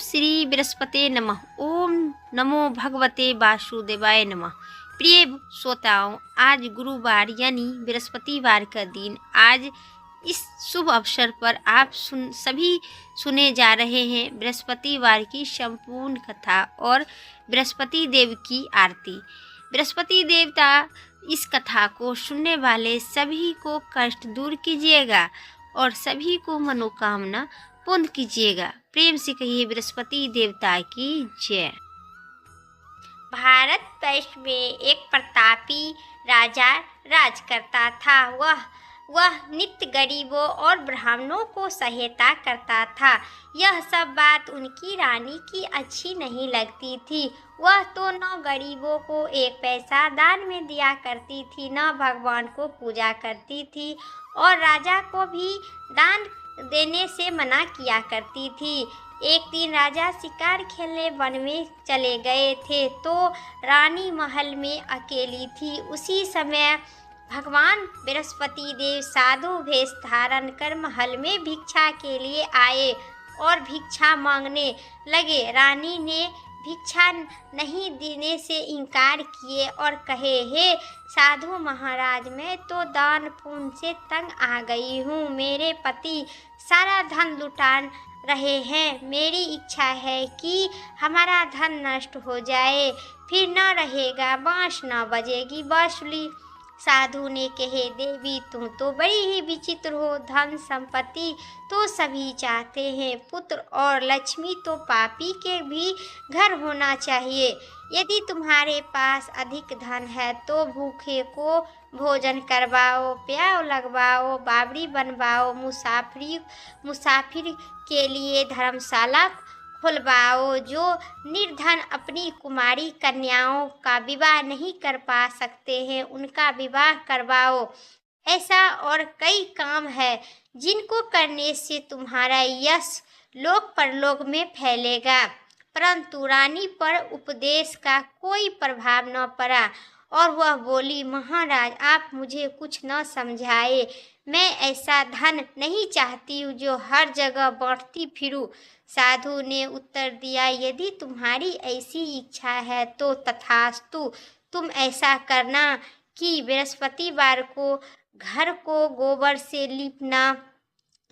श्री बृहस्पते नमः। ओम नमो भगवते वासुदेवाय नमः। प्रिय श्रोताओं, आज गुरुवार यानी बृहस्पतिवार का दिन। आज इस शुभ अवसर पर आप सभी सुने जा रहे हैं बृहस्पतिवार की संपूर्ण कथा और बृहस्पति देव की आरती। बृहस्पति देवता इस कथा को सुनने वाले सभी को कष्ट दूर कीजिएगा और सभी को मनोकामना पूर्ण कीजिएगा। प्रेम से कहिए बृहस्पति देवता की जय। भारतवर्ष में एक प्रतापी राजा राज करता था। वह नित्य गरीबों और ब्राह्मणों को सहायता करता था। यह सब बात उनकी रानी की अच्छी नहीं लगती थी। वह तो न गरीबों को एक पैसा दान में दिया करती थी, न भगवान को पूजा करती थी और राजा को भी दान देने से मना किया करती थी। एक दिन राजा शिकार खेलने वन में चले गए थे तो रानी महल में अकेली थी। उसी समय भगवान बृहस्पति देव साधु वेश धारण कर महल में भिक्षा के लिए आए और भिक्षा मांगने लगे। रानी ने भिक्षा नहीं देने से इनकार किए और कहे, हे साधु महाराज, मैं तो दान पुण्य से तंग आ गई हूँ। मेरे पति सारा धन लुटा रहे हैं। मेरी इच्छा है कि हमारा धन नष्ट हो जाए, फिर न रहेगा बाँस न बजेगी बाँसुरी। साधु ने कहे, देवी तुम तो बड़ी ही विचित्र हो। धन संपत्ति तो सभी चाहते हैं, पुत्र और लक्ष्मी तो पापी के भी घर होना चाहिए। यदि तुम्हारे पास अधिक धन है तो भूखे को भोजन करवाओ, प्याव लगवाओ, बावड़ी बनवाओ, मुसाफिर के लिए धर्मशाला खुलवाओ। जो निर्धन अपनी कुमारी कन्याओं का विवाह नहीं कर पा सकते हैं, उनका विवाह करवाओ। ऐसा और कई काम है जिनको करने से तुम्हारा यश लोक परलोक में फैलेगा। परंतु रानी पर उपदेश का कोई प्रभाव न पड़ा और वह बोली, महाराज आप मुझे कुछ न समझाए। मैं ऐसा धन नहीं चाहती हूँ जो हर जगह बांटती फिरूं। साधु ने उत्तर दिया, यदि तुम्हारी ऐसी इच्छा है तो तथास्तु। तुम ऐसा करना कि बृहस्पतिवार को घर को गोबर से लीपना,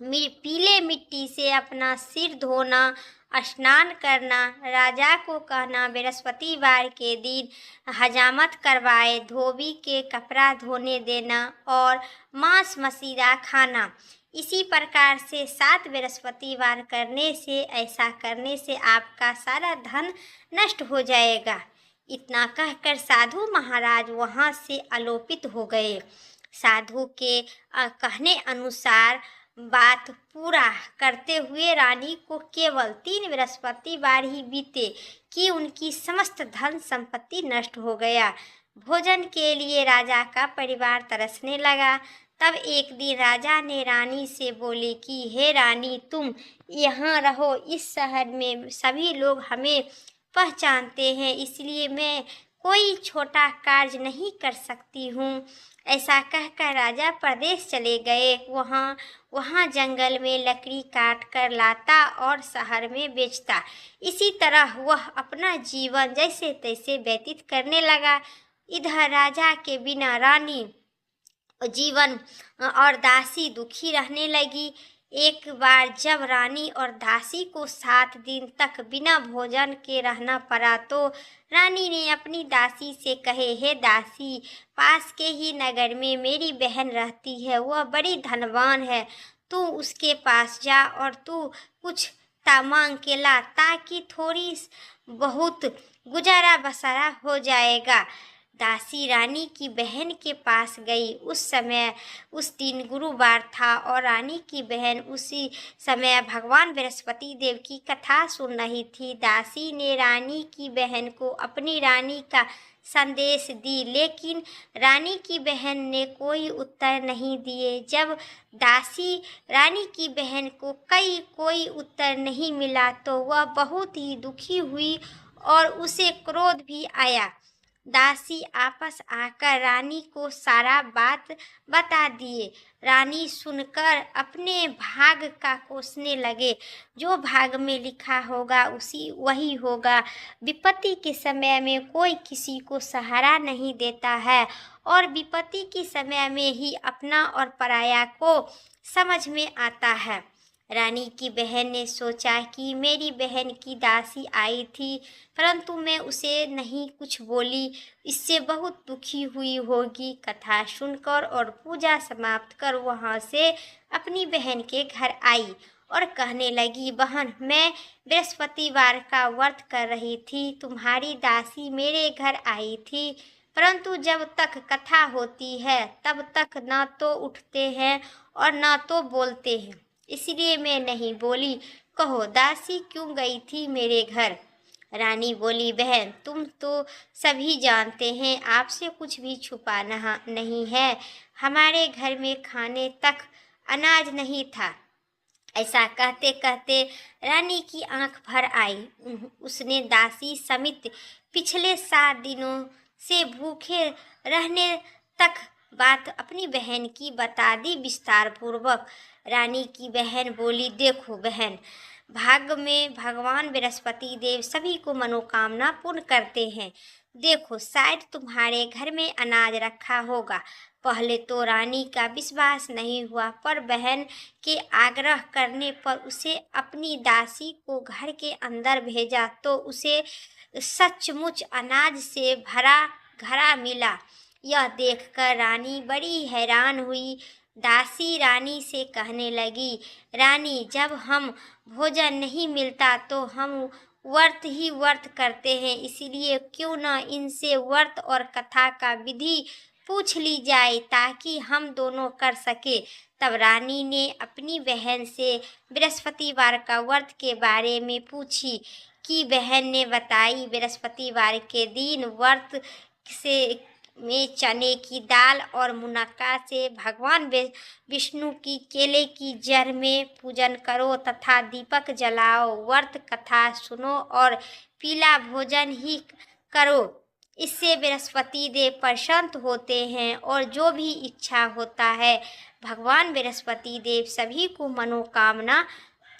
पीले मिट्टी से अपना सिर धोना, स्नान करना, राजा को कहना बृहस्पतिवार के दिन हजामत करवाए, धोबी के कपड़ा धोने देना और मांस मदिरा खाना। इसी प्रकार से 7 बृहस्पतिवार ऐसा करने से आपका सारा धन नष्ट हो जाएगा। इतना कहकर साधु महाराज वहाँ से आलोपित हो गए। साधु के कहने अनुसार बात पूरा करते हुए रानी को केवल 3 बृहस्पतिवार ही बीते कि उनकी समस्त धन संपत्ति नष्ट हो गया। भोजन के लिए राजा का परिवार तरसने लगा। तब एक दिन राजा ने रानी से बोले कि हे रानी, तुम यहाँ रहो। इस शहर में सभी लोग हमें पहचानते हैं, इसलिए मैं कोई छोटा कार्य नहीं कर सकती हूँ। ऐसा कहकर राजा प्रदेश चले गए। वहाँ जंगल में लकड़ी काट कर लाता और शहर में बेचता। इसी तरह वह अपना जीवन जैसे तैसे व्यतीत करने लगा। इधर राजा के बिना रानी जीवन और दासी दुखी रहने लगी। एक बार जब रानी और दासी को 7 दिन तक बिना भोजन के रहना पड़ा तो रानी ने अपनी दासी से कहे, हे दासी, पास के ही नगर में मेरी बहन रहती है, वह बड़ी धनवान है। तू उसके पास जा और तू कुछ मांग के ला, ताकि थोड़ी बहुत गुजारा बसारा हो जाएगा। दासी रानी की बहन के पास गई। उस दिन गुरुवार था और रानी की बहन उसी समय भगवान बृहस्पति देव की कथा सुन रही थी। दासी ने रानी की बहन को अपनी रानी का संदेश दी, लेकिन रानी की बहन ने कोई उत्तर नहीं दिए। जब दासी रानी की बहन को कोई उत्तर नहीं मिला तो वह बहुत ही दुखी हुई और उसे क्रोध भी आया। दासी आपस आकर रानी को सारा बात बता दिए। रानी सुनकर अपने भाग का कोसने लगे। जो भाग में लिखा होगा उसी वही होगा। विपत्ति के समय में कोई किसी को सहारा नहीं देता है और विपत्ति के समय में ही अपना और पराया को समझ में आता है। रानी की बहन ने सोचा कि मेरी बहन की दासी आई थी, परंतु मैं उसे नहीं कुछ बोली, इससे बहुत दुखी हुई होगी। कथा सुनकर और पूजा समाप्त कर वहाँ से अपनी बहन के घर आई और कहने लगी, बहन, मैं बृहस्पतिवार का व्रत कर रही थी, तुम्हारी दासी मेरे घर आई थी, परंतु जब तक कथा होती है तब तक न तो उठते हैं और न तो बोलते हैं, इसलिए मैं नहीं बोली। कहो, दासी क्यों गई थी मेरे घर? रानी बोली, बहन, तुम तो सभी जानते हैं, आपसे कुछ भी छुपा नहीं है। हमारे घर में खाने तक अनाज नहीं था। ऐसा कहते कहते रानी की आंख भर आई। उसने दासी समित पिछले 7 दिनों से भूखे रहने तक बात अपनी बहन की बता दी विस्तार पूर्वक। रानी की बहन बोली, देखो बहन, भाग्य में भगवान बृहस्पति देव सभी को मनोकामना पूर्ण करते हैं। देखो, शायद तुम्हारे घर में अनाज रखा होगा। पहले तो रानी का विश्वास नहीं हुआ, पर बहन के आग्रह करने पर उसे अपनी दासी को घर के अंदर भेजा तो उसे सचमुच अनाज से भरा घड़ा मिला। यह देखकर रानी बड़ी हैरान हुई। दासी रानी से कहने लगी, रानी, जब हम भोजन नहीं मिलता तो हम व्रत ही व्रत करते हैं, इसीलिए क्यों न इनसे व्रत और कथा का विधि पूछ ली जाए ताकि हम दोनों कर सके। तब रानी ने अपनी बहन से बृहस्पतिवार का व्रत के बारे में पूछी कि बहन ने बताई, बृहस्पतिवार के दिन व्रत से में चने की दाल और मुनक्का से भगवान विष्णु की केले की जड़ में पूजन करो तथा दीपक जलाओ, व्रत कथा सुनो और पीला भोजन ही करो। इससे बृहस्पति देव प्रसन्न होते हैं और जो भी इच्छा होता है भगवान बृहस्पति देव सभी को मनोकामना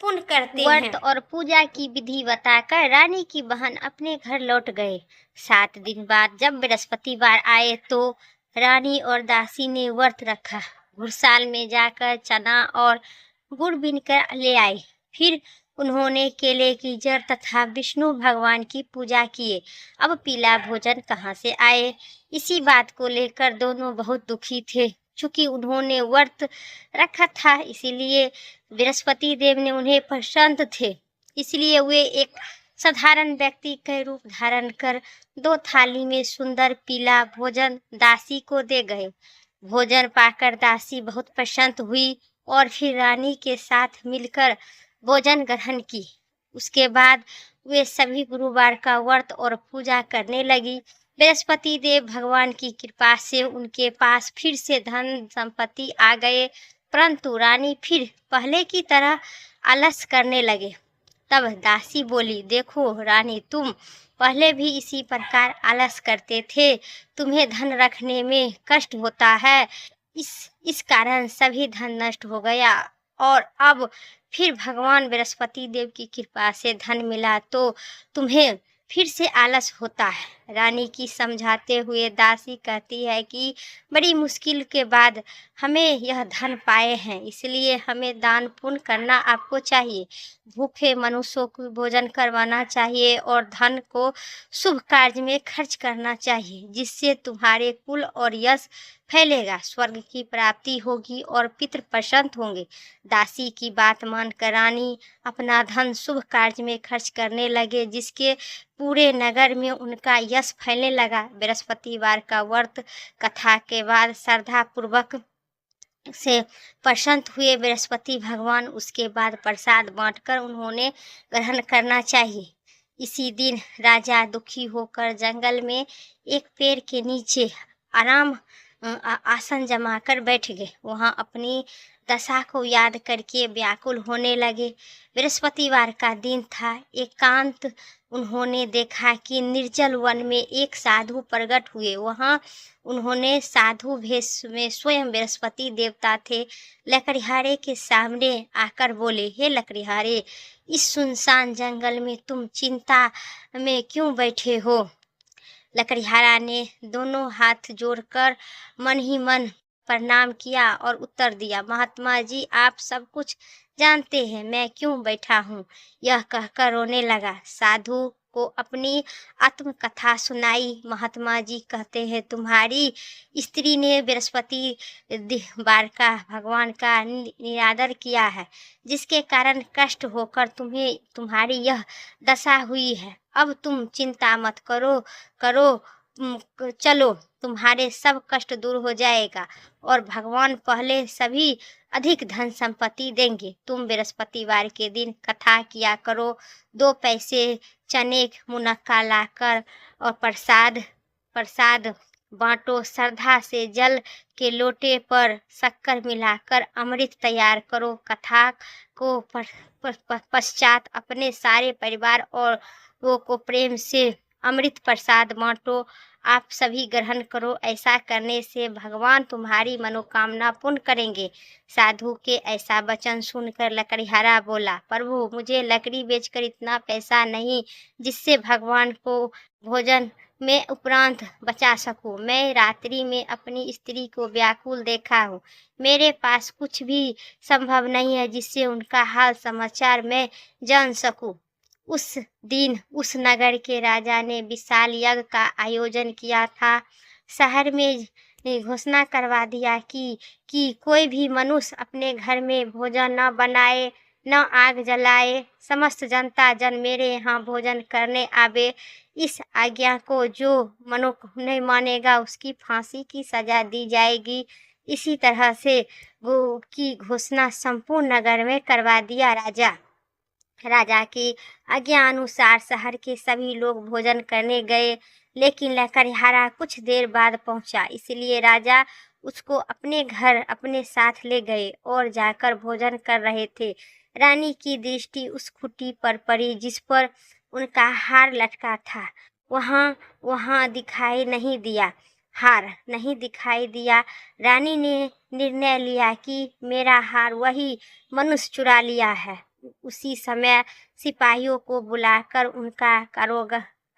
पूर्ण करते हैं। व्रत और पूजा की विधि बताकर रानी की बहन अपने घर लौट गए। 7 दिन बाद जब बृहस्पतिवार आए तो रानी और दासी ने व्रत रखा। घुड़साल में जाकर चना और गुड़ बीनकर ले आए। फिर उन्होंने केले की जड़ तथा विष्णु भगवान की पूजा किए। अब पीला भोजन कहाँ से आए? इसी बात को लेकर दोनों बहुत दुखी थे। चूंकि उन्होंने व्रत रखा था, इसीलिए बृहस्पति देव ने उन्हें प्रसन्न थे, इसलिए वे एक साधारण व्यक्ति के रूप धारण कर 2 थाली में सुंदर पीला भोजन दासी को दे गए। भोजन पाकर दासी बहुत प्रसन्न हुई और फिर रानी के साथ मिलकर भोजन ग्रहण की। उसके बाद वे सभी गुरुवार का व्रत और पूजा करने लगी। बृहस्पति देव भगवान की कृपा से उनके पास फिर से धन संपत्ति आ गए, परंतु रानी फिर पहले की तरह आलस करने लगे। तब दासी बोली, देखो रानी, तुम पहले भी इसी प्रकार आलस करते थे, तुम्हें धन रखने में कष्ट होता है, इस कारण सभी धन नष्ट हो गया और अब फिर भगवान बृहस्पति देव की कृपा से धन मिला तो तुम्हें फिर से आलस होता है। रानी की समझाते हुए दासी कहती है कि बड़ी मुश्किल के बाद हमें यह धन पाए हैं, इसलिए हमें दान पुण्य करना आपको चाहिए। भूखे मनुष्यों को भोजन करवाना चाहिए और धन को शुभ कार्य में खर्च करना चाहिए, जिससे तुम्हारे कुल और यश फैलेगा, स्वर्ग की प्राप्ति होगी और पितृ प्रसन्न होंगे। दासी की बात मानकर रानी अपना धन शुभ कार्य में खर्च करने लगे, जिसके पूरे नगर में उनका यश फैलने लगा। बृहस्पतिवार का व्रत कथा के बाद श्रद्धा पूर्वक से प्रसन्न हुए बृहस्पति भगवान। उसके बाद प्रसाद बांटकर उन्होंने ग्रहण करना चाहिए। इसी दिन राजा दुखी होकर जंगल में एक पेड़ के नीचे आराम आसन जमाकर बैठ गए। वहाँ अपनी दशा को याद करके व्याकुल होने लगे। बृहस्पतिवार का दिन था। एकांत उन्होंने देखा कि निर्जल वन में एक साधु प्रकट हुए। वहां उन्होंने साधु भेष में स्वयं बृहस्पति देवता थे। लकड़हारे के सामने आकर बोले, हे लकड़हारे, इस सुनसान जंगल में तुम चिंता में क्यों बैठे हो? लकड़हारा ने दोनों हाथ जोड़कर मन ही मन प्रणाम किया और उत्तर दिया, महात्मा जी, आप सब कुछ जानते हैं, मैं क्यों बैठा हूँ। यह कहकर रोने लगा। साधु को अपनी आत्मकथा सुनाई। महात्मा जी कहते हैं, तुम्हारी स्त्री ने बृहस्पति बार का भगवान का निरादर किया है, जिसके कारण कष्ट होकर तुम्हें तुम्हारी यह दशा हुई है। अब तुम चिंता मत करो चलो, तुम्हारे सब कष्ट दूर हो जाएगा और भगवान पहले सभी अधिक धन संपत्ति देंगे। तुम बृहस्पतिवार के दिन कथा किया करो। 2 पैसे चने मुनक्का लाकर और प्रसाद बांटो। श्रद्धा से जल के लोटे पर शक्कर मिलाकर अमृत तैयार करो। कथा को पश्चात अपने सारे परिवार और वो को प्रेम से अमृत प्रसाद बांटो। आप सभी ग्रहण करो। ऐसा करने से भगवान तुम्हारी मनोकामना पूर्ण करेंगे। साधु के ऐसा वचन सुनकर लकड़हारा बोला, प्रभु, मुझे लकड़ी बेचकर इतना पैसा नहीं जिससे भगवान को भोजन में उपरांत बचा सकूं। मैं रात्रि में अपनी स्त्री को व्याकुल देखा हूँ। मेरे पास कुछ भी संभव नहीं है जिससे उनका हाल समाचार मैं जान सकूं। उस दिन उस नगर के राजा ने विशाल यज्ञ का आयोजन किया था। शहर में घोषणा करवा दिया कि कोई भी मनुष्य अपने घर में भोजन न बनाए, न आग जलाए। समस्त जनता जन मेरे यहाँ भोजन करने आवे। इस आज्ञा को जो मनुष्य नहीं मानेगा उसकी फांसी की सजा दी जाएगी। इसी तरह से वो की घोषणा संपूर्ण नगर में करवा दिया। राजा की आज्ञा अनुसार शहर के सभी लोग भोजन करने गए, लेकिन लकड़हारा कुछ देर बाद पहुंचा। इसलिए राजा उसको अपने घर अपने साथ ले गए और जाकर भोजन कर रहे थे। रानी की दृष्टि उस खूंटी पर पड़ी जिस पर उनका हार लटका था। वहां दिखाई नहीं दिया, हार नहीं दिखाई दिया। रानी ने निर्णय लिया कि मेरा हार वही मनुष्य चुरा लिया है। उसी समय सिपाहियों को बुलाकर उनका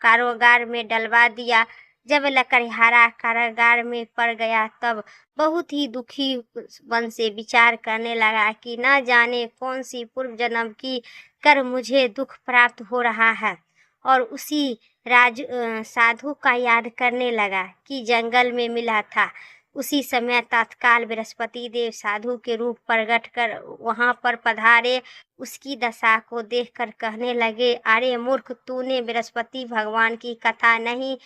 कारागार में डलवा दिया। जब लकड़हारा कारागार में पड़ गया तब बहुत ही दुखी मन से विचार करने लगा कि न जाने कौन सी पूर्व जन्म की कर मुझे दुख प्राप्त हो रहा है, और उसी साधु का याद करने लगा कि जंगल में मिला था। उसी समय तत्काल बृहस्पति देव साधु के रूप प्रकट कर वहां पर पधारे। उसकी दशा को देखकर कहने लगे, अरे मूर्ख, तूने बृहस्पति भगवान की कथा नहीं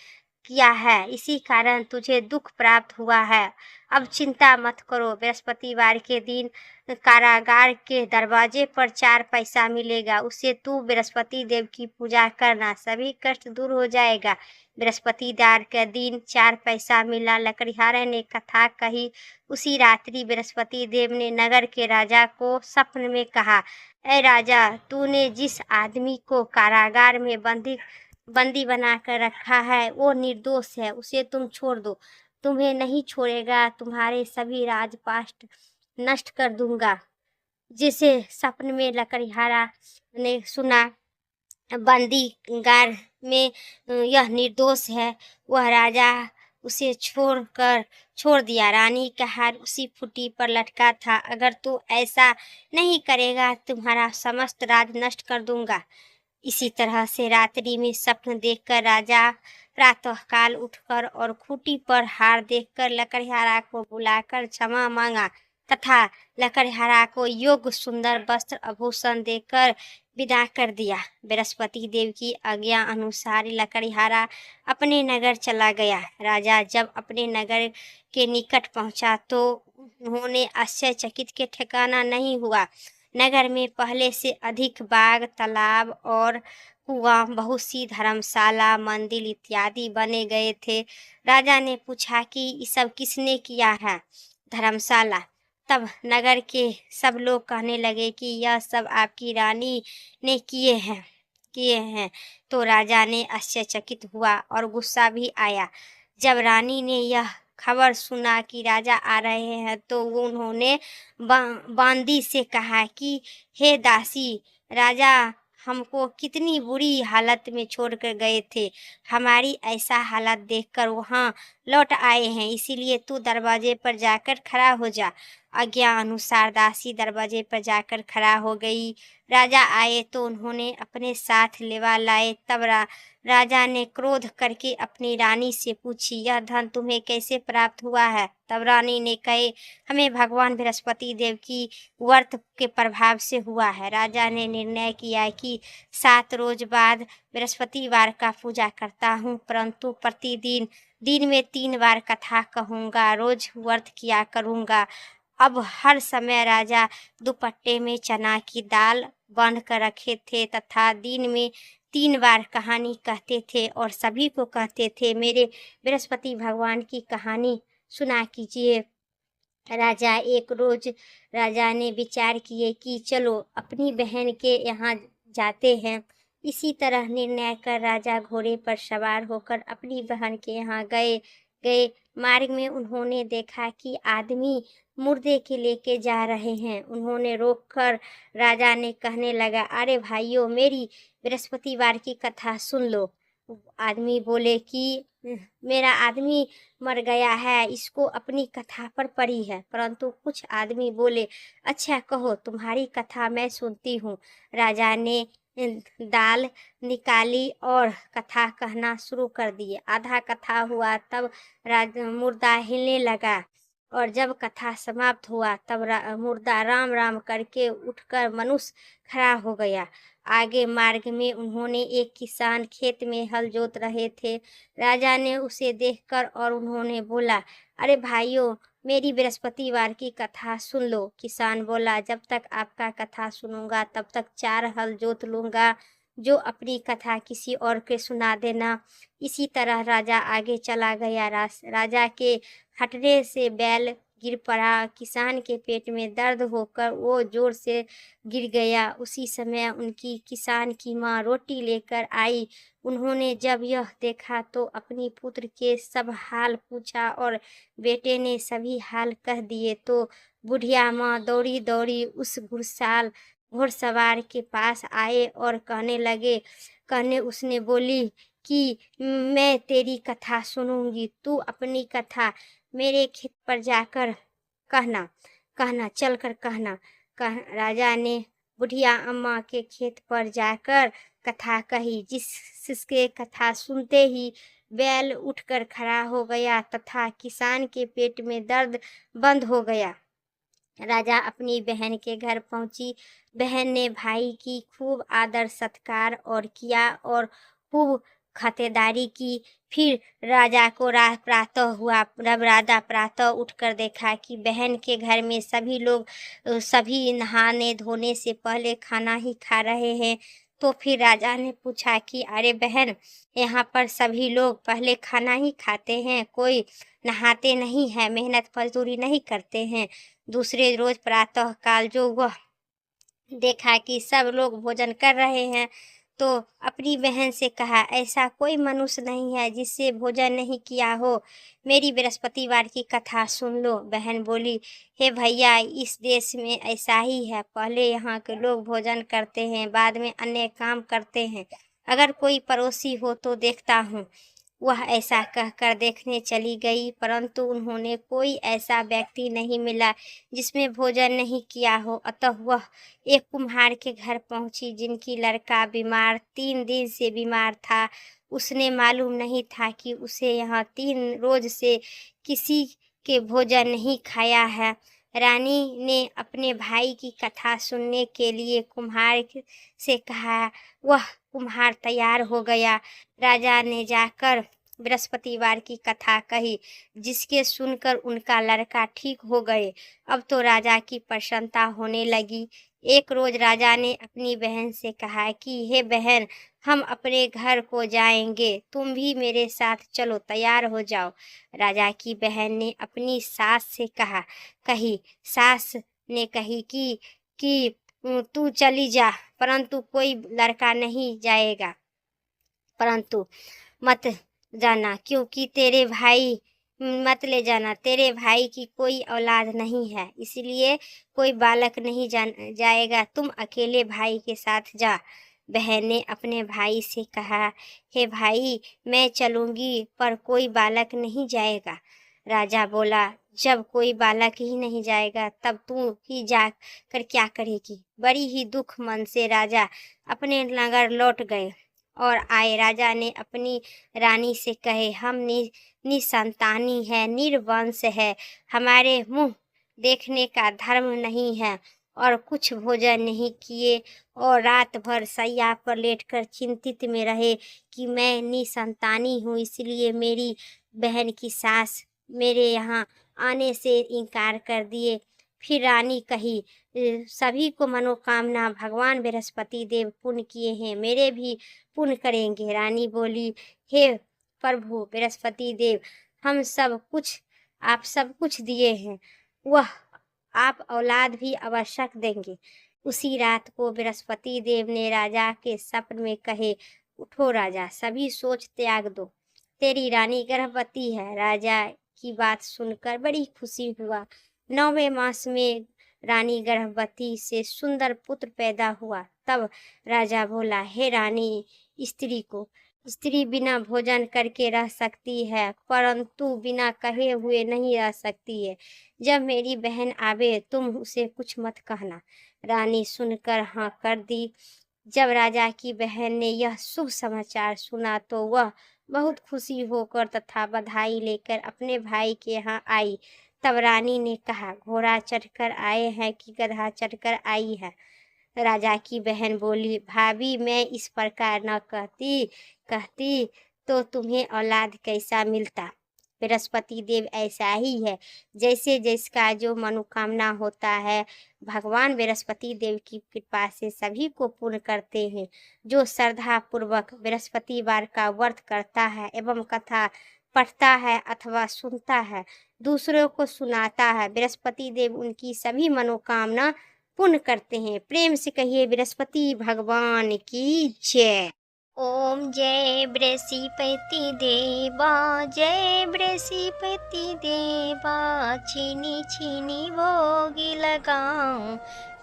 किया है, इसी कारण तुझे दुख प्राप्त हुआ है। अब चिंता मत करो। बृहस्पतिवार के दिन कारागार के दरवाजे पर 4 पैसा मिलेगा, उससे तू बृहस्पति देव की पूजा करना, सभी कष्ट दूर हो जाएगा। बृहस्पतिवार के दिन 4 पैसा मिला। लकड़हारे ने कथा कही। उसी रात्रि बृहस्पति देव ने नगर के राजा को स्वप्न में कहा, ऐ राजा, तूने जिस आदमी को कारागार में बंदी बनाकर रखा है वो निर्दोष है, उसे तुम छोड़ दो। तुम्हें नहीं छोड़ेगा, तुम्हारे सभी राजपाट नष्ट कर दूंगा। जिसे सपन में लकड़हारा ने सुना, बंदीगार में यह निर्दोष है, वह राजा उसे छोड़ दिया। रानी का हार उसी फूटी पर लटका था। अगर तू ऐसा नहीं करेगा तुम्हारा समस्त राज नष्ट कर दूंगा। इसी तरह से रात्रि में स्वप्न देखकर राजा प्रातःकाल उठकर और खूंटी पर हार देखकर लकड़हारा को बुलाकर क्षमा मांगा तथा लकड़हारा को योग्य सुंदर वस्त्र आभूषण देकर विदा कर दिया। बृहस्पति देव की आज्ञा अनुसार लकड़हारा अपने नगर चला गया। राजा जब अपने नगर के निकट पहुंचा तो उन्होंने आश्चर्यचकित के ठिकाना नहीं हुआ। नगर में पहले से अधिक बाग, तालाब और कुआं, बहुत सी धर्मशाला, मंदिर इत्यादि बने गए थे। राजा ने पूछा कि ये सब किसने किया है? धर्मशाला, तब नगर के सब लोग कहने लगे कि यह सब आपकी रानी ने किए हैं। तो राजा ने आश्चर्यचकित हुआ और गुस्सा भी आया। जब रानी ने यह खबर सुना कि राजा आ रहे हैं तो उन्होंने बांदी से कहा कि हे दासी, राजा हमको कितनी बुरी हालत में छोड़कर गए थे। हमारी ऐसा हालत देखकर वहाँ लौट आए हैं, इसीलिए तू दरवाजे पर जाकर खड़ा हो जा। आज्ञा अनुसार दासी दरवाजे पर जाकर खड़ा हो गई। राजा आए तो उन्होंने अपने साथ लेवा लाए। तब राजा ने क्रोध करके अपनी रानी से पूछी, यह धन तुम्हें कैसे प्राप्त हुआ है? तब रानी ने कहे, हमें भगवान बृहस्पति देव की व्रत के प्रभाव से हुआ है। राजा ने निर्णय किया कि 7 रोज बाद बृहस्पतिवार का पूजा करता हूँ, परंतु प्रतिदिन दिन में 3 बार कथा कहूँगा, रोज व्रत किया करूँगा। अब हर समय राजा दुपट्टे में चना की दाल बांध कर रखे थे तथा दिन में 3 बार कहानी कहते थे और सभी को कहते थे, मेरे बृहस्पति भगवान की कहानी सुना कीजिए। एक रोज राजा ने विचार किए कि चलो अपनी बहन के यहाँ जाते हैं। इसी तरह निर्णय कर राजा घोड़े पर सवार होकर अपनी बहन के यहाँ गए। मार्ग में उन्होंने देखा कि आदमी मुर्दे के लेके जा रहे हैं। उन्होंने रोककर राजा ने कहने लगा, अरे भाइयों, मेरी बृहस्पतिवार की कथा सुन लो। आदमी बोले कि मेरा आदमी मर गया है, इसको अपनी कथा पर पड़ी है। परंतु कुछ आदमी बोले, अच्छा कहो, तुम्हारी कथा मैं सुनती हूँ। राजा ने दाल निकाली और कथा कहना शुरू कर दिए। आधा कथा हुआ तब मुर्दा हिलने लगा और जब कथा समाप्त हुआ तब मुर्दा राम राम करके उठकर मनुष्य खड़ा हो गया। आगे मार्ग में उन्होंने एक किसान खेत में हल जोत रहे थे। राजा ने उसे देखकर और उन्होंने बोला, अरे भाइयों, मेरी बृहस्पतिवार की कथा सुन लो। किसान बोला, जब तक आपका कथा सुनूंगा तब तक 4 हल जोत लूंगा, जो अपनी कथा किसी और के सुना देना। इसी तरह राजा आगे चला गया। राजा के हटने से बैल गिर पड़ा। किसान के पेट में दर्द होकर वो जोर से गिर गया। उसी समय उनकी किसान की माँ रोटी लेकर आई। उन्होंने जब यह देखा तो अपनी पुत्र के सब हाल पूछा और बेटे ने सभी हाल कह दिए। तो बुढ़िया माँ दौड़ी दौड़ी उस घुड़सवार के पास आए और उसने बोली कि मैं तेरी कथा सुनूंगी, तू अपनी कथा मेरे खेत पर जाकर कहना चलकर कहना। राजा ने बुढ़िया अम्मा के खेत पर जाकर कथा कही। जिसके कथा सुनते ही बैल उठकर खड़ा हो गया तथा किसान के पेट में दर्द बंद हो गया। राजा अपनी बहन के घर पहुंची। बहन ने भाई की खूब आदर सत्कार और किया और खूब खातिरदारी की। फिर राजा को प्रातः हुआ। जब राजा प्रातः उठकर देखा कि बहन के घर में सभी नहाने धोने से पहले खाना ही खा रहे हैं, तो फिर राजा ने पूछा कि अरे बहन, यहाँ पर सभी लोग पहले खाना ही खाते हैं, कोई नहाते नहीं है, मेहनत मजदूरी नहीं करते हैं। दूसरे रोज प्रातः काल जो वह देखा कि सब लोग भोजन कर रहे हैं, तो अपनी बहन से कहा, ऐसा कोई मनुष्य नहीं है जिससे भोजन नहीं किया हो। मेरी बृहस्पतिवार की कथा सुन लो। बहन बोली, हे भैया, इस देश में ऐसा ही है, पहले यहाँ के लोग भोजन करते हैं, बाद में अन्य काम करते हैं। अगर कोई पड़ोसी हो तो देखता हूँ। वह ऐसा कहकर देखने चली गई, परंतु उन्होंने कोई ऐसा व्यक्ति नहीं मिला जिसमें भोजन नहीं किया हो। अतः वह एक कुम्हार के घर पहुंची, जिनकी लड़का 3 दिन से बीमार था। उसने मालूम नहीं था कि उसे यहाँ 3 रोज से किसी के भोजन नहीं खाया है। रानी ने अपने भाई की कथा सुनने के लिए कुम्हार से कहा। वह कुम्हार तैयार हो गया। राजा ने जाकर बृहस्पतिवार की कथा कही, जिसके सुनकर उनका लड़का ठीक हो गए। अब तो राजा की प्रसन्नता होने लगी। एक रोज राजा ने अपनी बहन से कहा कि हे बहन, हम अपने घर को जाएंगे, तुम भी मेरे साथ चलो, तैयार हो जाओ। राजा की बहन ने अपनी सास से कही। सास ने कही कि तू चली जा, परंतु कोई लड़का नहीं जाएगा, परंतु मत जाना, क्योंकि तेरे भाई मत ले जाना, तेरे भाई की कोई औलाद नहीं है, इसलिए कोई बालक नहीं जाएगा, तुम अकेले भाई के साथ जा। बहन ने अपने भाई से कहा, हे भाई, मैं चलूंगी पर कोई बालक नहीं जाएगा। राजा बोला, जब कोई बालक ही नहीं जाएगा तब तू ही जा कर क्या करेगी। बड़ी ही दुख मन से राजा अपने नगर लौट गए और आए। राजा ने अपनी रानी से कहे, हम निसंतानी है, निर्वंश है, हमारे मुंह देखने का धर्म नहीं है और कुछ भोजन नहीं किए और रात भर सैया पर लेटकर चिंतित में रहे कि मैं निसंतानी हूँ, इसलिए मेरी बहन की सास मेरे यहाँ आने से इनकार कर दिए। फिर रानी कही, सभी को मनोकामना भगवान बृहस्पति देव पुण्य किए हैं, मेरे भी पुण्य करेंगे। रानी बोली, हे प्रभु बृहस्पति देव, आप सब कुछ दिए हैं, वह आप औलाद भी आवश्यक देंगे। उसी रात को बृहस्पति देव ने राजा के स्वप्न में कहे, उठो राजा, सभी सोच त्याग दो, तेरी रानी गर्भवती है। राजा की बात सुनकर बड़ी खुशी हुआ। 9वें मास में रानी गर्भवती से सुंदर पुत्र पैदा हुआ। तब राजा बोला, हे रानी, स्त्री बिना भोजन करके रह सकती है, परंतु बिना कहे हुए नहीं रह सकती है। जब मेरी बहन आवे तुम उसे कुछ मत कहना। रानी सुनकर हाँ कर दी। जब राजा की बहन ने यह शुभ समाचार सुना तो वह बहुत खुशी होकर तथा बधाई लेकर अपने भाई के यहाँ आई। तब रानी ने कहा, घोड़ा चढ़कर आए हैं कि गधा चढ़कर आई है। राजा की बहन बोली, भाभी, मैं इस प्रकार न कहती तो तुम्हें औलाद कैसा मिलता। बृहस्पति देव ऐसा ही है, जैसे जिसका जो मनोकामना होता है, भगवान बृहस्पति देव की कृपा से सभी को पूर्ण करते हैं। जो श्रद्धा पूर्वक बृहस्पतिवार का व्रत करता है एवं कथा पढ़ता है अथवा सुनता है, दूसरों को सुनाता है, बृहस्पति देव उनकी सभी मनोकामना पूर्ण करते हैं। प्रेम से कहिए, बृहस्पति भगवान की जय। ओम जय बृहस्पति देवा, जय बृहस्पति देवा, छीनी छीनी भोग लगाऊं,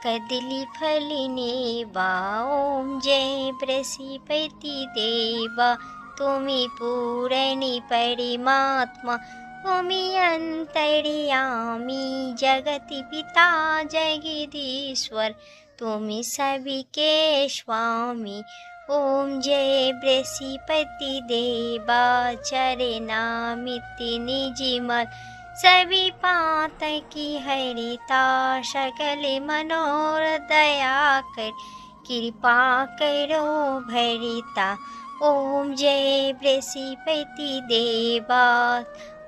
कदली फल नेवा। ओम जय बृहस्पति देवा, तुमी पूरणी परमात्मा, तुमी अंतर्यामी, जगति पिता जगदीश्वर, तुमी सभी के स्वामी। ओम जय बृहस्पति देवा, चरनामिति निजिमल, सभी पात की हरिता, सकल मनोरथ दया कर, कृपा करो भरिता। ओम जय बृहस्पति देवा,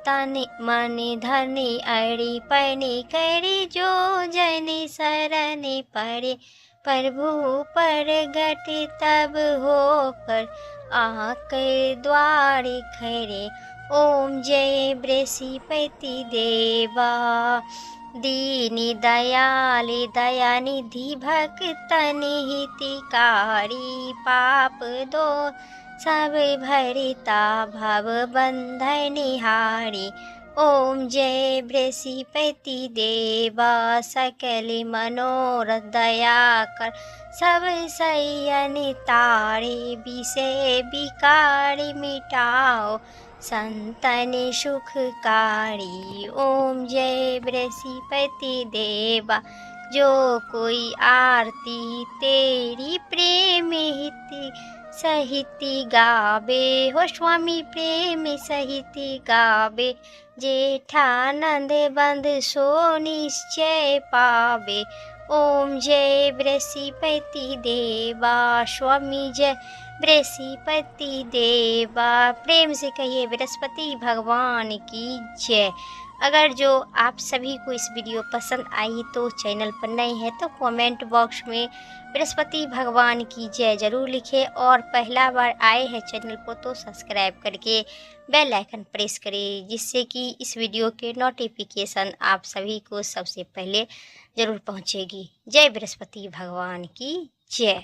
तन मन धन अड़िपने करे, जो जन शरण पड़े, प्रभु प्रगट तब होकर आकर द्वार खड़े। ओम जय बृहस्पति देवा, दीन दयाल दयानिधि, भक्तन हितकारी, पाप दो सब भरिता, भव बंधन हारी। ओम जय बृहस्पति देवा, सकल मनोरथ दया कर, सब सैयन तारे, विषय विकारी मिटाओ, संतन सुखकारी। ओम जय बृहस्पति देवा, जो कोई आरती तेरी प्रेम हित सहित गावे, हो स्वामी प्रेम सहित गावे, जेठानंद बंद सो निश्चय पावे। ओम जय बृहस्पति देवा, स्वामी जय बृहस्पति देवा। प्रेम से कहिए, बृहस्पति भगवान की जय। अगर जो आप सभी को इस वीडियो पसंद आई तो चैनल पर नए हैं तो कमेंट बॉक्स में बृहस्पति भगवान की जय जरूर लिखें, और पहला बार आए हैं चैनल को तो सब्सक्राइब करके बेल आइकन प्रेस करें, जिससे कि इस वीडियो के नोटिफिकेशन आप सभी को सबसे पहले ज़रूर पहुंचेगी। जय बृहस्पति भगवान की जय।